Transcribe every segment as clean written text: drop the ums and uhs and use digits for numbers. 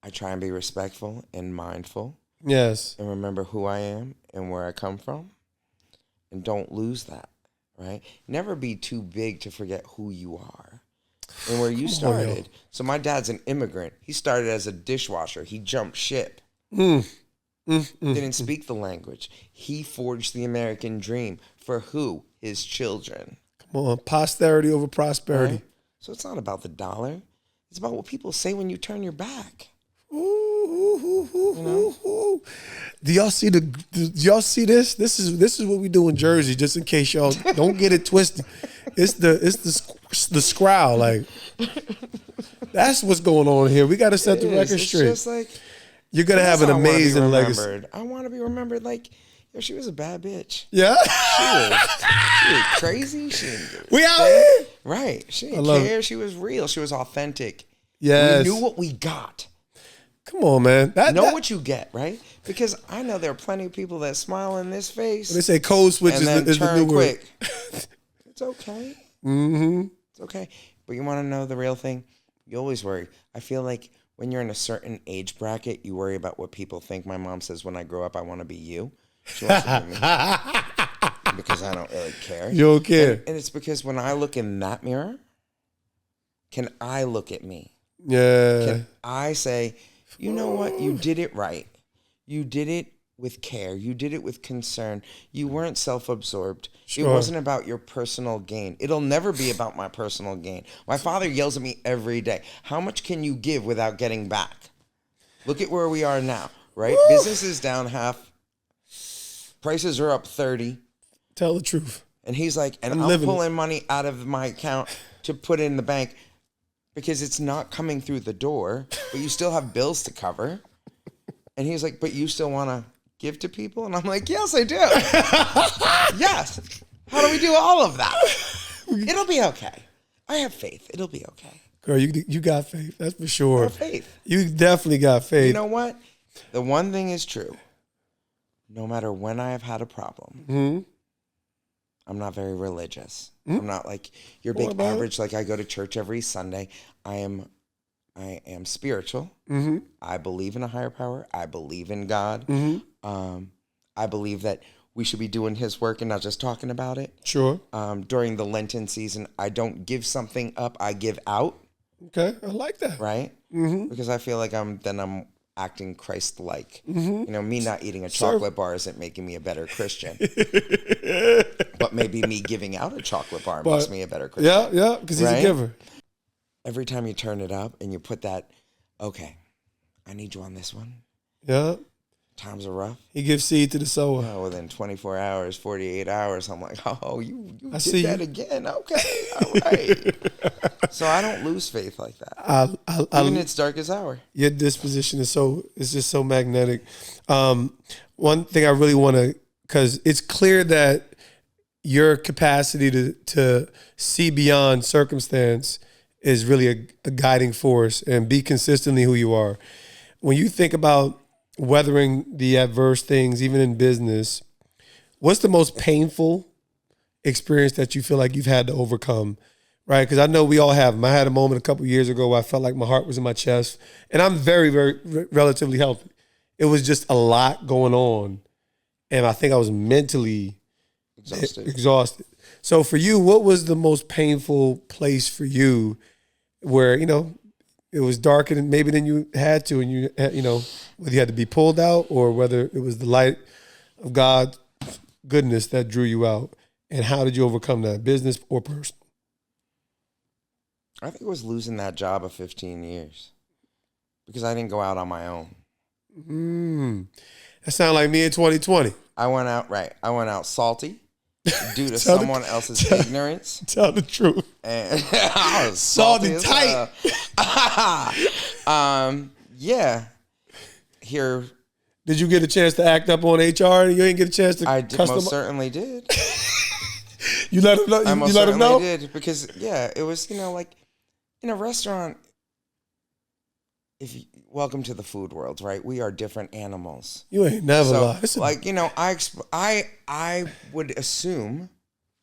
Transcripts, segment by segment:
I try and be respectful and mindful. Yes. And remember who I am and where I come from. And don't lose that, right? Never be too big to forget who you are and where you started. So my dad's an immigrant. He started as a dishwasher. He jumped ship. Didn't speak the language. He forged the American dream for who? His children. Come on, posterity over prosperity. Right? So it's not about the dollar. It's about what people say when you turn your back. Do y'all see do y'all see this? This is what we do in Jersey, just in case y'all don't get it twisted. It's the scrowl, like that's what's going on here. We got to set the record straight. Just like, you're gonna have an amazing legacy. I want to be remembered like, yo, she was a bad bitch. Yeah, she was crazy. She didn't we out here, right? She didn't care. She was real. She was authentic. Yes, we knew what we got. Come on, man. What you get, right? Because I know there are plenty of people that smile in this face. They say code switch is the new word. It's okay. It's okay. But you want to know the real thing? You always worry. I feel like when you're in a certain age bracket, you worry about what people think. My mom says, when I grow up, I want to be you. She wants to be me. Because I don't really care. You don't care. And it's because when I look in that mirror, can I look at me? Yeah. Can I say, you know what? You did it right. You did it with care. You did it with concern. You weren't self-absorbed. Sure. It wasn't about your personal gain. It'll never be about my personal gain. My father yells at me every day. How much can you give without getting back? Look at where we are now, right? Woo! Business is down half. Prices are up 30. Tell the truth. And he's like, and I'm pulling money out of my account to put in the bank because it's not coming through the door, but you still have bills to cover. And he's like, but you still want to give to people? And I'm like, yes, I do. Yes. How do we do all of that? It'll be okay. I have faith. It'll be okay. Girl, you got faith. That's for sure. I have faith. You definitely got faith. You know what? The one thing is true. No matter when I have had a problem, I'm not very religious. I'm not like your big average. Like I go to church every Sunday. I am spiritual. I believe in a higher power. I believe in God. I believe that we should be doing his work and not just talking about it. Sure. During the Lenten season, I don't give something up. I give out. Okay. I like that. Right? Because I feel like I'm acting Christ-like. You know, me not eating a chocolate bar isn't making me a better Christian. But maybe me giving out a chocolate bar makes me a better Christian. Yeah, because he's a giver. Every time you turn it up and you put that, okay, I need you on this one. Yeah. Times are rough. He gives seed to the sower. Oh, within 24 hours, 48 hours, I'm like, oh, you did that again. Okay, all right. So I don't lose faith like that. Even its darkest hour. Your disposition is just so magnetic. One thing I really want to, because it's clear that your capacity to see beyond circumstance is really a guiding force and be consistently who you are. When you think about weathering the adverse things, even in business, what's the most painful experience that you feel like you've had to overcome, right? Because I know we all have them. I had a moment a couple of years ago where I felt like my heart was in my chest, and I'm very, very relatively healthy. It was just a lot going on, and I think I was mentally exhausted. So for you, what was the most painful place for you where, you know, it was darker than maybe than you had to, and you know, whether you had to be pulled out or whether it was the light of God's goodness that drew you out, and how did you overcome that, business or personal? I think it was losing that job of 15 years because I didn't go out on my own. That sounded like me in 2020. I went out salty due to someone else's ignorance. Tell the truth. And I was salty tight. Yeah. Here. Did you get a chance to act up on HR? You ain't get a chance to. I most certainly did. You let him know. I most certainly did because it was, you know, like in a restaurant. Welcome to the food world, right? We are different animals. You ain't never lied. Like, you know, I would assume,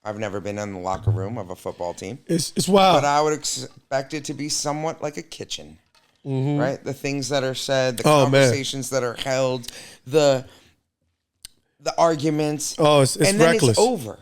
I've never been in the locker room of a football team. It's wild. But I would expect it to be somewhat like a kitchen. right? The things that are said, the Oh, man. conversations that are held, the arguments. Oh, it's and then reckless. it's over.